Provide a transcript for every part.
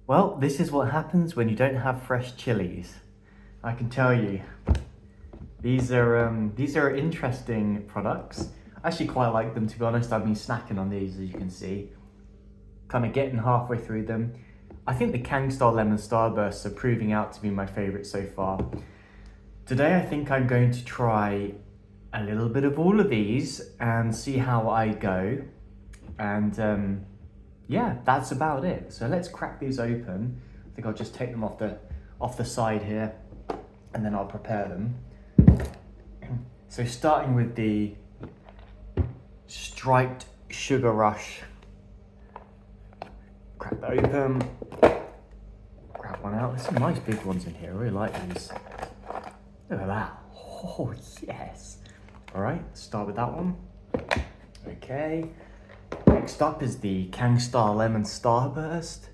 Well, this is what happens when you don't have fresh chilies. I can tell you. These are interesting products. I actually quite like them, to be honest. I've been snacking on these, as you can see. Kind of getting halfway through them. I think the Kangstar Lemon Starbursts are proving out to be my favourite so far. Today I think I'm going to try a little bit of all of these and see how I go. And yeah, that's about it. So let's crack these open. I think I'll just take them off the side here and then I'll prepare them. So starting with the striped Sugar Rush. Crack that open. Grab one out. There's some nice big ones in here. I really like these. Look at that. Oh, yes. All right, start with that one. Okay. Next up is the Kangstar Lemon Starburst.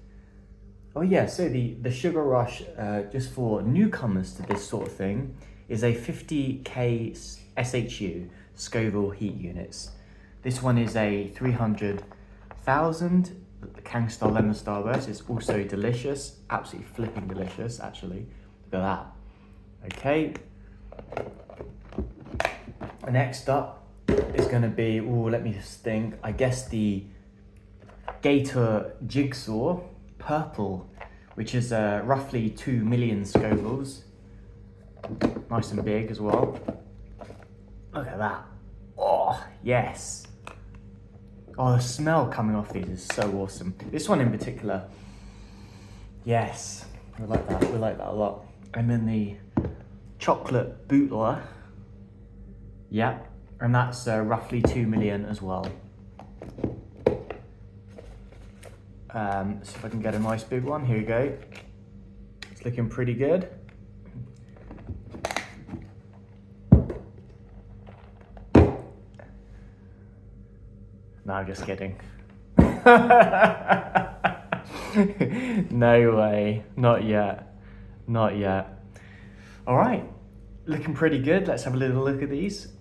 Oh yeah, so the Sugar Rush, just for newcomers to this sort of thing, is a 50k SHU, Scoville heat units. This one is a 300,000. The Kangstar Lemon Starburst is also delicious, absolutely flipping delicious, actually. Look at that. Okay. Next up is going to be, let me just think, I guess the Gator Jigsaw Purple, which is roughly 2 million Scovilles. Nice and big as well. Look at that. Oh, yes. Oh, the smell coming off these is so awesome. This one in particular, yes, we like that. We like that a lot. And then the chocolate Bhutlah. Yeah, and that's roughly 2 million as well. See if I can get a nice big one. Here we go. It's looking pretty good. No, I'm just kidding. No way. Not yet. Not yet. All right. Looking pretty good. Let's have a little look at these.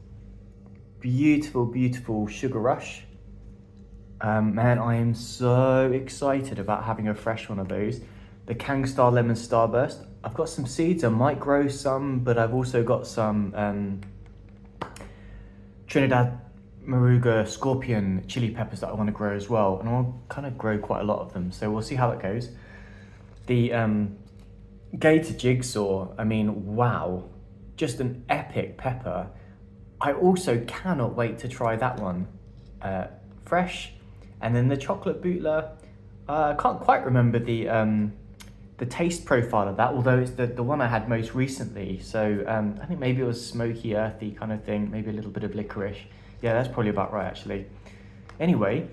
Beautiful, beautiful Sugar Rush. Man, I am so excited about having a fresh one of those. The Kangstar Lemon Starburst. I've got some seeds. I might grow some, but I've also got some Trinidad Moruga Scorpion chili peppers that I want to grow as well. And I'll kind of grow quite a lot of them. So we'll see how it goes. The Gator Jigsaw, I mean, wow. Just an epic pepper. I also cannot wait to try that one fresh. And then the chocolate Bhutlah, I can't quite remember the taste profile of that, although it's the one I had most recently. So I think maybe it was smoky, earthy kind of thing, maybe a little bit of licorice. Yeah, that's probably about right, actually. Anyway,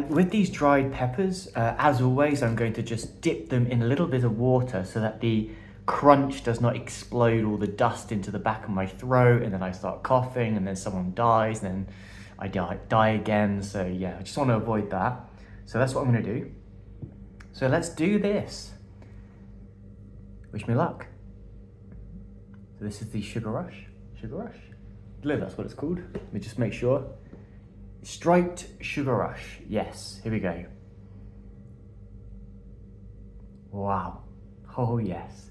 with these dried peppers, as always, I'm going to just dip them in a little bit of water so that the crunch does not explode all the dust into the back of my throat, and then I start coughing, and then someone dies, and then I die again. So yeah, I just want to avoid that. So that's what I'm going to do. So let's do this. Wish me luck. So this is the Sugar Rush. Sugar Rush. I believe that's what it's called. Let me just make sure. Striped Sugar Rush. Yes, here we go. Wow. Oh yes.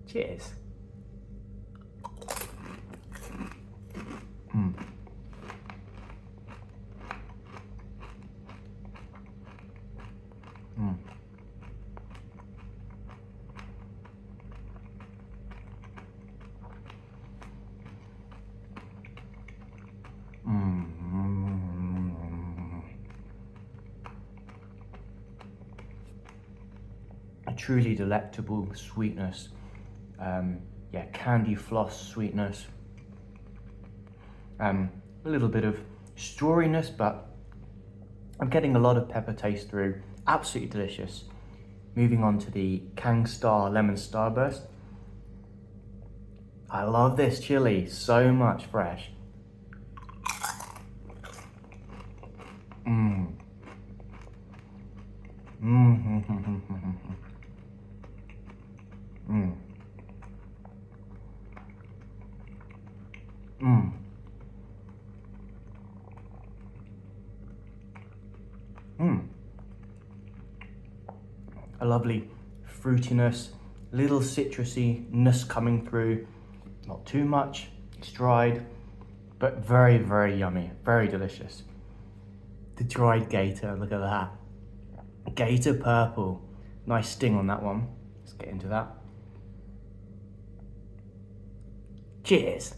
Cheers. Mm. Mm. A truly delectable sweetness. Yeah, candy floss sweetness. A little bit of strawiness, but I'm getting a lot of pepper taste through. Absolutely delicious. Moving on to the Kangstar Lemon Starburst. I love this chili so much fresh. Mmm. Mmm. Mmm. Mmm. Mmm. a lovely fruitiness, little citrusy-ness coming through. Not too much, it's dried, but very, very yummy, very delicious. The dried Gator, look at that. Gator purple, nice sting on that one. Let's get into that. Cheers.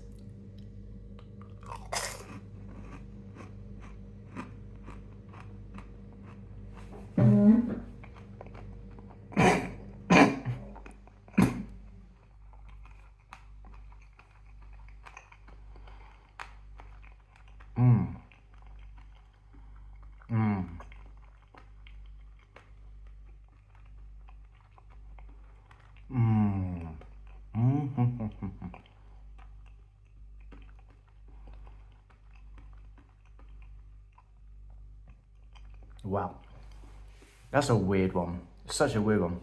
Wow, that's a weird one. Such a weird one.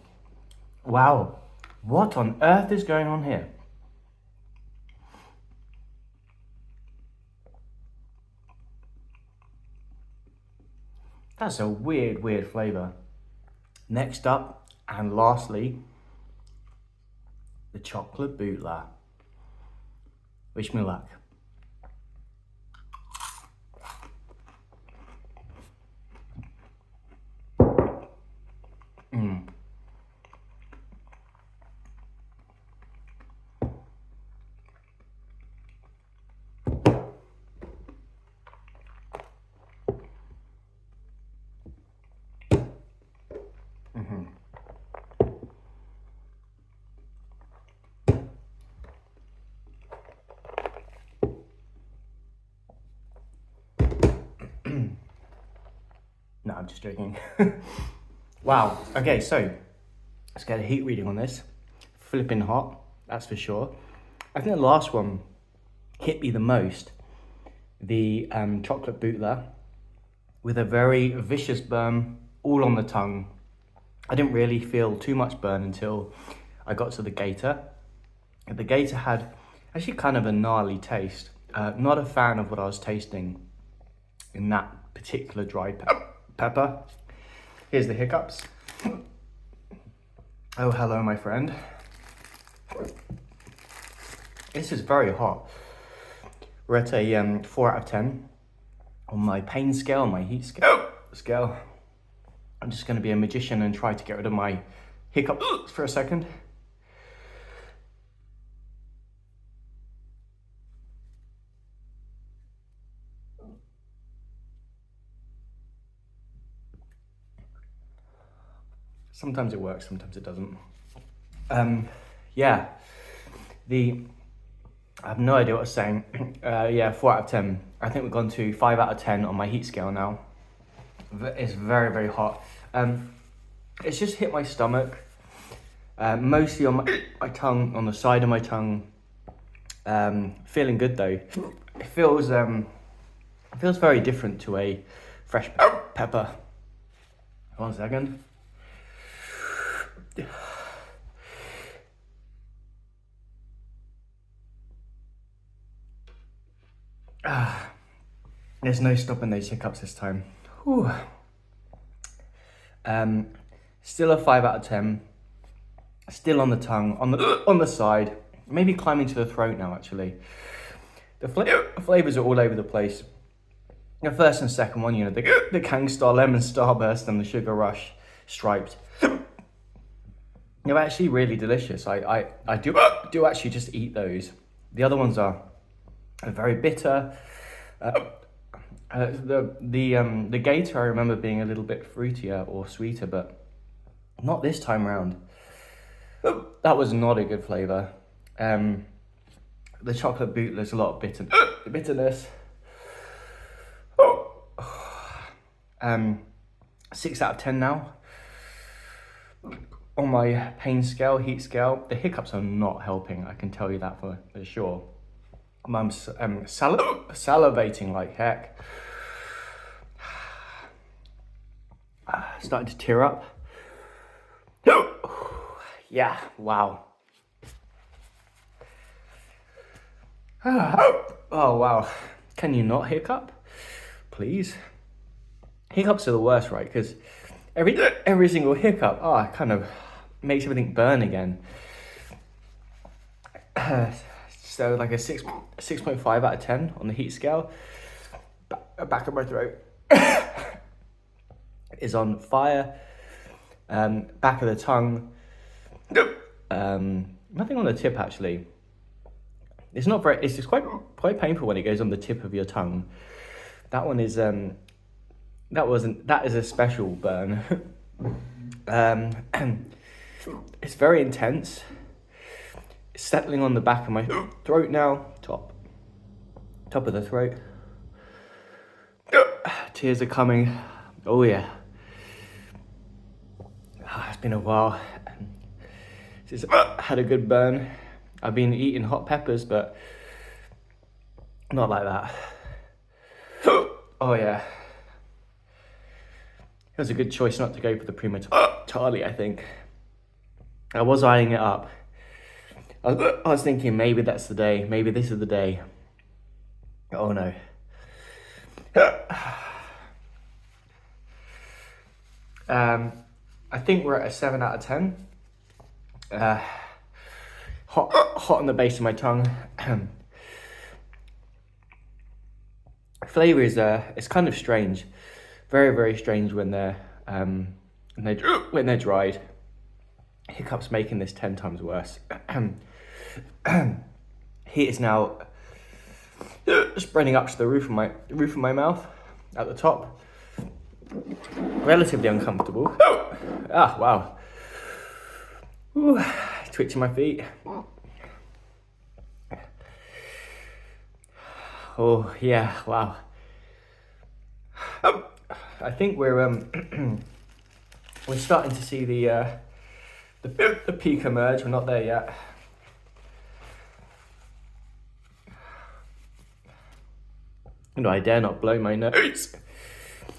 Wow, what on earth is going on here? That's a weird, weird flavour. Next up, and lastly, the chocolate Bhutlah. Wish me luck. No, I'm just joking. Wow, okay, so let's get a heat reading on this. Flipping hot, that's for sure. I think the last one hit me the most. The chocolate Bhutlah with a very vicious burn all on the tongue. I didn't really feel too much burn until I got to the Gator. The Gator had actually kind of a gnarly taste. Not a fan of what I was tasting in that particular dried pepper. Here's the hiccups. Oh, hello, my friend. This is very hot. We're at a 4 out of 10 on my pain scale, my heat scale. I'm just going to be a magician and try to get rid of my hiccups for a second. Sometimes it works, sometimes it doesn't. Yeah, I have no idea what I was saying. Yeah, 4 out of 10. I think we've gone to 5 out of 10 on my heat scale now. It's very, very hot. It's just hit my stomach, mostly on my tongue, on the side of my tongue. Feeling good though. It feels very different to a fresh pepper. 1 second. There's no stopping those hiccups this time. Whew. Still a 5 out of 10. Still on the tongue, on the side. Maybe climbing to the throat now, actually. The flavors are all over the place. The first and second one, you know, the Gangstar Lemon Starburst and the Sugar Rush Striped. They're actually really delicious. I do actually just eat those. The other ones are very bitter. The Gator I remember being a little bit fruitier or sweeter, but not this time round. That was not a good flavour. The chocolate Bhutlah, there's a lot of bitterness. 6 out of 10 now. On my pain scale, heat scale, the hiccups are not helping. I can tell you that for sure. I'm salivating like heck. Starting to tear up. Yeah, wow. Oh, wow. Can you not hiccup? Please? Hiccups are the worst, right? Because every single hiccup, it kind of makes everything burn again. So like a 6.5 out of 10 on the heat scale. Back of my throat is on fire. Back of the tongue. Nothing on the tip actually. It's not very. It's just quite painful when it goes on the tip of your tongue. That one is that is a special burn. It's very intense. It's settling on the back of my throat now. Top of the throat. Tears are coming. Oh yeah. It's been a while since I had a good burn. I've been eating hot peppers, but not like that. Oh yeah. It was a good choice not to go for the Prima Charlie, I think. I was eyeing it up. I was thinking maybe that's the day. Maybe this is the day. Oh no. I think we're at a 7 out of 10. Hot on the base of my tongue. Flavor is it's kind of strange, very very strange when they're dried. Hiccups making this 10 times worse. Heat is now spreading up to the roof of my mouth at the top. Relatively uncomfortable. Wow. Ooh, twitching my feet. Oh yeah, wow. I think we're starting to see the peak emerge. We're not there yet. No, I dare not blow my nose.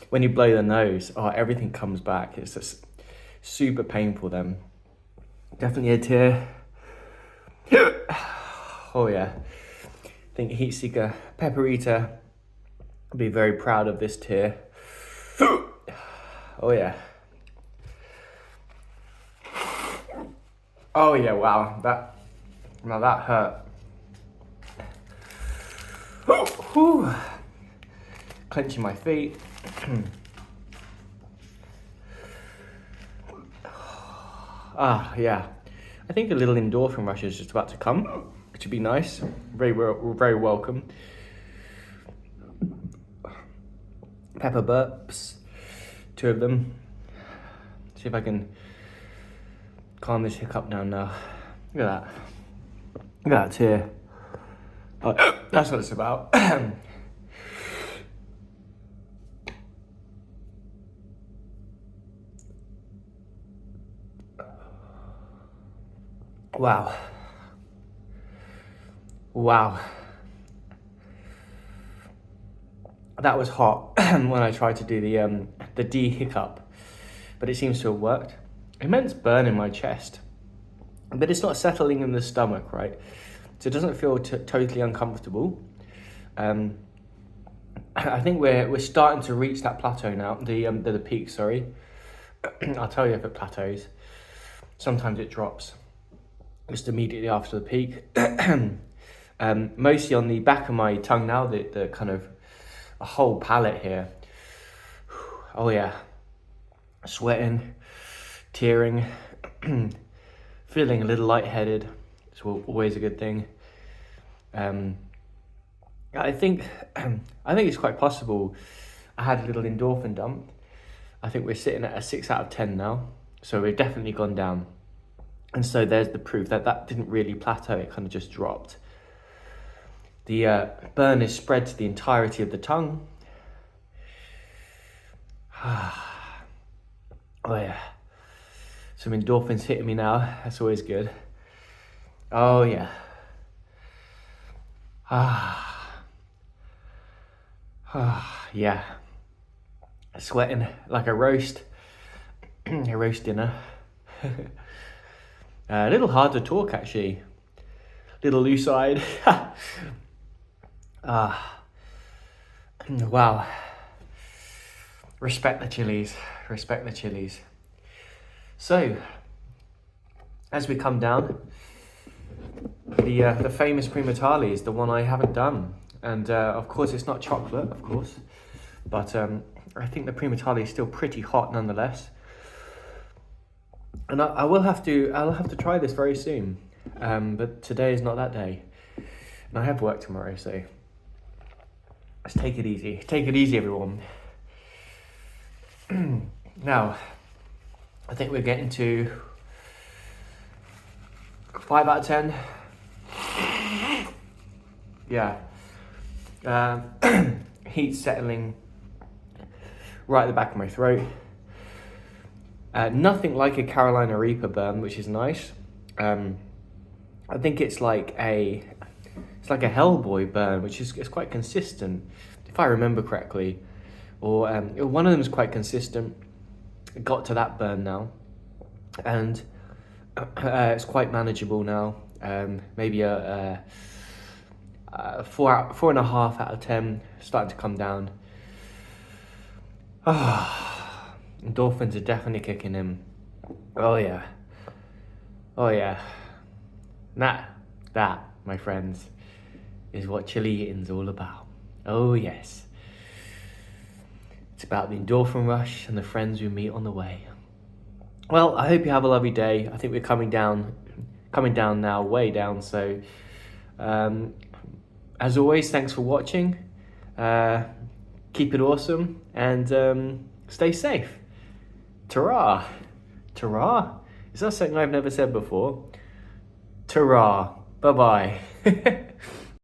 When you blow the nose, everything comes back. It's just super painful then. Definitely a tear. Oh yeah. I think Heat Seeker Pepper Eater will be very proud of this tear. Oh yeah. Oh yeah, wow. That hurt. Whew. Clenching my feet. Yeah. I think a little endorphin rush is just about to come, which would be nice. Very welcome. Pepper burps, 2 of them. See if I can calm this hiccup down now. Look at that. Look at that tear. Oh, that's what it's about. Wow. That was hot when I tried to do the D hiccup, but it seems to have worked. Immense burn in my chest, but it's not settling in the stomach, right? So it doesn't feel totally uncomfortable. I think we're starting to reach that plateau now, the peak, sorry. I'll tell you if it plateaus. Sometimes it drops just immediately after the peak. Mostly on the back of my tongue now, the kind of a whole palate here. Oh yeah, sweating, tearing, feeling a little lightheaded. It's always a good thing. I think it's quite possible I had a little endorphin dump. I think we're sitting at a 6 out of 10 now, so we've definitely gone down. And so there's the proof that didn't really plateau, it kind of just dropped. The burn is spread to the entirety of the tongue. Oh yeah. Some endorphins hitting me now, that's always good. Oh yeah. Yeah. Sweating like a roast. A roast dinner. A little hard to talk actually. Little loose-eyed. Wow. Respect the chillies. Respect the chillies. So, as we come down, the famous primatale is the one I haven't done. And of course it's not chocolate, of course. But I think the primatale is still pretty hot nonetheless. And I'll have to try this very soon. But today is not that day. And I have work tomorrow, so let's take it easy. Take it easy, everyone. Now, I think we're getting to 5 out of 10. Yeah. Heat settling right at the back of my throat. Nothing like a Carolina Reaper burn, which is nice. I think it's like a Hellboy burn, which is quite consistent, if I remember correctly. Or one of them is quite consistent. It got to that burn now, and it's quite manageable now. Maybe a 4.5 out of 10, starting to come down. Endorphins are definitely kicking in. Oh yeah. Oh yeah. That, my friends, is what chili eating's all about. Oh yes. It's about the endorphin rush and the friends we meet on the way. Well, I hope you have a lovely day. I think we're coming down now, way down. So, as always, thanks for watching. Keep it awesome and stay safe. Ta-ra. Ta-ra? Is that something I've never said before? Ta-ra. Bye-bye.